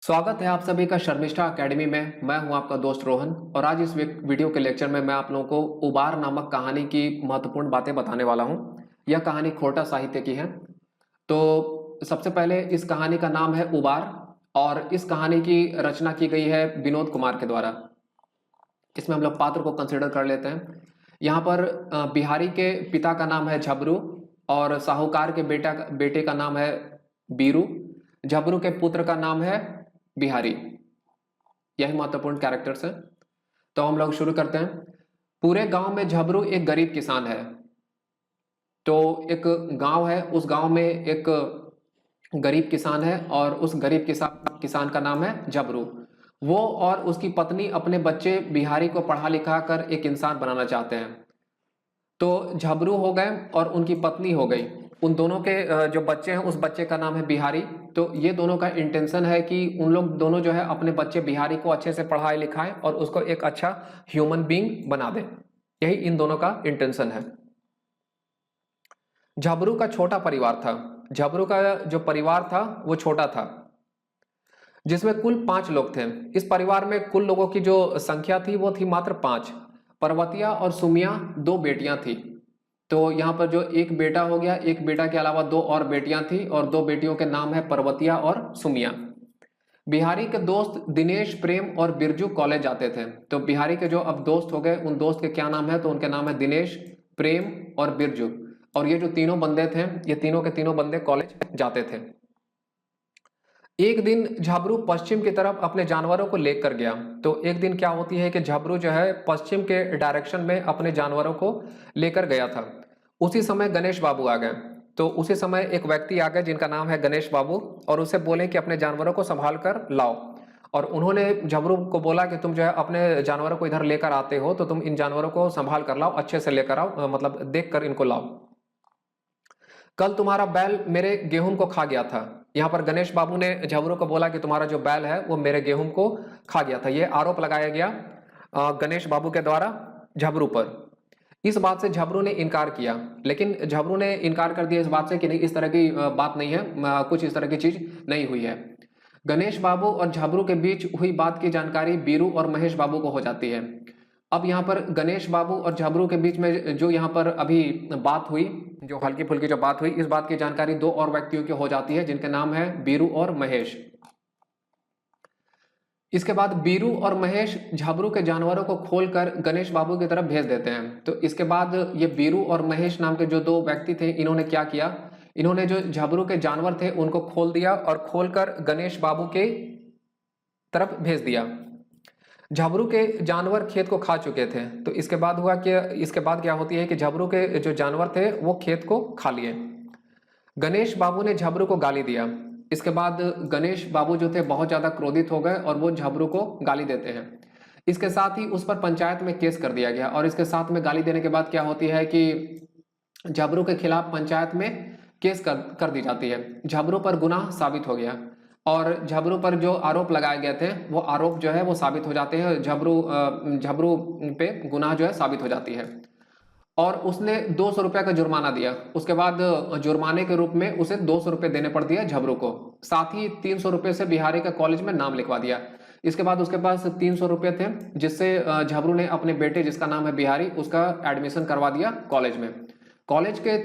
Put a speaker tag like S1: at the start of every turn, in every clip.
S1: स्वागत है आप सभी का शर्मिष्ठा एकेडमी में। मैं हूं आपका दोस्त रोहन और आज इस वीडियो के लेक्चर में मैं आप लोगों को उबार नामक कहानी की महत्वपूर्ण बातें बताने वाला हूं। यह कहानी खोटा साहित्य की है। तो सबसे पहले इस कहानी का नाम है उबार और इस कहानी की रचना की गई है विनोद कुमार के द्वारा। इसमें हम लोग पात्र को कंसिडर कर लेते हैं। यहाँ पर बिहारी के पिता का नाम है झबरू और साहूकार के बेटे का नाम है बीरू। झबरू के पुत्र का नाम है बिहारी। यही महत्वपूर्ण कैरेक्टर्स हैं। तो हम लोग शुरू करते हैं। पूरे गांव में झबरू एक गरीब किसान है। तो एक गांव है, उस गांव में एक गरीब किसान है और उस गरीब किसान का नाम है झबरू। वो और उसकी पत्नी अपने बच्चे बिहारी को पढ़ा लिखा कर एक इंसान बनाना चाहते हैं। तो झबरू हो गए और उनकी पत्नी हो गई। उन दोनों के जो बच्चे हैं उस बच्चे का नाम है बिहारी। तो ये दोनों का इंटेंशन है कि उन लोग दोनों जो है अपने बच्चे बिहारी को अच्छे से पढ़ाए लिखाएं और उसको एक अच्छा ह्यूमन बीइंग बना दें। यही इन दोनों का इंटेंशन है। झबरू का छोटा परिवार था। झबरू का जो परिवार था वो छोटा था, जिसमें कुल 5 लोग थे। इस परिवार में कुल लोगों की जो संख्या थी वो थी मात्र 5। पर्वतिया और सुमिया 2 बेटियां थी। तो यहाँ पर जो एक बेटा हो गया, एक बेटा के अलावा 2 और बेटियां थी और 2 बेटियों के नाम है पर्वतिया और सुमिया। बिहारी के दोस्त दिनेश, प्रेम और बिरजू कॉलेज जाते थे। तो बिहारी के जो अब दोस्त हो गए, उन दोस्त के क्या नाम है? तो उनके नाम है दिनेश, प्रेम और बिरजू। और ये जो तीनों बंदे थे, ये तीनों के तीनों बंदे कॉलेज जाते थे। एक दिन झबरू पश्चिम की तरफ अपने जानवरों को लेकर गया। तो एक दिन क्या होती है कि झबरू जो है पश्चिम के डायरेक्शन में अपने जानवरों को लेकर गया था। उसी समय गणेश बाबू आ गए। तो उसी समय एक व्यक्ति आ गए जिनका नाम है गणेश बाबू और उसे बोले कि अपने जानवरों को संभाल कर लाओ। और उन्होंने झबरू को बोला कि तुम जो है अपने जानवरों को इधर लेकर आते हो तो तुम इन जानवरों को संभाल कर लाओ, अच्छे से लेकर आओ, मतलब देख कर इनको लाओ। कल तुम्हारा बैल मेरे गेहूं को खा गया था। यहाँ पर गणेश बाबू ने झबरू को बोला कि तुम्हारा जो बैल है वो मेरे गेहूं को खा गया था। ये आरोप लगाया गया गणेश बाबू के द्वारा झबरू पर। इस बात से झबरू ने इनकार किया, लेकिन झबरू ने इनकार कर दिया इस बात से कि नहीं, इस तरह की बात नहीं है, कुछ इस तरह की चीज नहीं हुई है। गणेश बाबू और झबरू के बीच हुई बात की जानकारी बीरू और महेश बाबू को हो जाती है। अब यहाँ पर गणेश बाबू और झबरू के बीच में जो यहाँ पर अभी बात हुई, जो हल्की फुल्की जो बात हुई, इस बात की जानकारी 2 और व्यक्तियों की हो जाती है जिनके नाम है बीरू और महेश। इसके बाद बीरू और महेश झबरू के जानवरों को खोलकर गणेश बाबू की तरफ भेज देते हैं। तो इसके बाद ये बीरू और महेश नाम के जो 2 व्यक्ति थे, इन्होंने क्या किया, इन्होंने जो झबरू के जानवर थे उनको खोल दिया और खोलकर गणेश बाबू के तरफ भेज दिया। झबरू के जानवर खेत को खा चुके थे। तो इसके बाद हुआ कि इसके बाद क्या होती है कि झबरू के जो जानवर थे वो खेत को खा लिए। गणेश बाबू ने झबरू को गाली दिया। इसके बाद गणेश बाबू जो थे बहुत ज्यादा क्रोधित हो गए और वो झबरू को गाली देते हैं। इसके साथ ही उस पर पंचायत में केस कर दिया गया और इसके साथ में गाली देने के बाद क्या होती है कि झबरू के खिलाफ पंचायत में केस कर दी जाती है। झबरू पर गुनाह साबित हो गया और झबरू पर जो आरोप लगाए गए थे वो आरोप जो है वो साबित हो जाते हैं। झबरू पे गुनाह जो है साबित हो जाती है और उसने 200 रुपया का जुर्माना दिया। उसके बाद जुर्माने के रूप में उसे 200 रुपये देने पड़ दिया झबरू को। साथ ही 300 रुपये से बिहारी का कॉलेज में नाम लिखवा दिया। इसके बाद उसके पास 300 रुपये थे जिससे झबरू ने अपने बेटे जिसका नाम है बिहारी, उसका एडमिशन करवा दिया कॉलेज में। कॉलेज के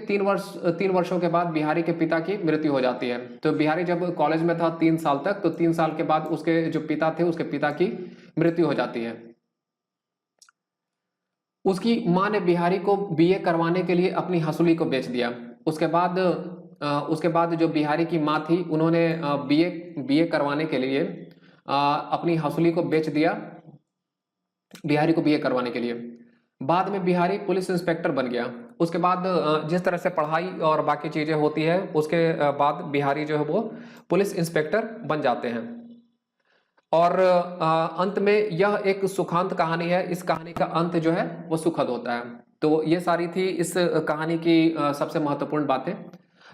S1: 3 वर्षों के बाद बिहारी के पिता की मृत्यु हो जाती है। तो बिहारी जब कॉलेज में था 3 साल तक, तो 3 साल के बाद उसके जो पिता थे उसके पिता की मृत्यु हो जाती है। उसकी मां ने बिहारी को बीए करवाने के लिए अपनी हसूली को बेच दिया। उसके बाद जो बिहारी की मां थी उन्होंने बीए करवाने के लिए अपनी हसूली को बेच दिया बिहारी को बीए करवाने के लिए। बाद में बिहारी पुलिस इंस्पेक्टर बन गया। उसके बाद जिस तरह से पढ़ाई और बाकी चीजें होती है उसके बाद बिहारी जो है वो पुलिस इंस्पेक्टर बन जाते हैं। और अंत में यह एक सुखांत कहानी है। इस कहानी का अंत जो है वो सुखद होता है। तो ये सारी थी इस कहानी की सबसे महत्वपूर्ण बातें।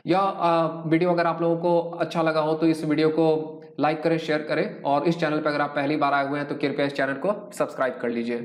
S1: यह वीडियो अगर आप लोगों को अच्छा लगा हो तो इस वीडियो को लाइक करें, शेयर करें और इस चैनल पर अगर आप पहली बार आए हुए हैं तो कृपया इस चैनल को सब्सक्राइब कर लीजिए।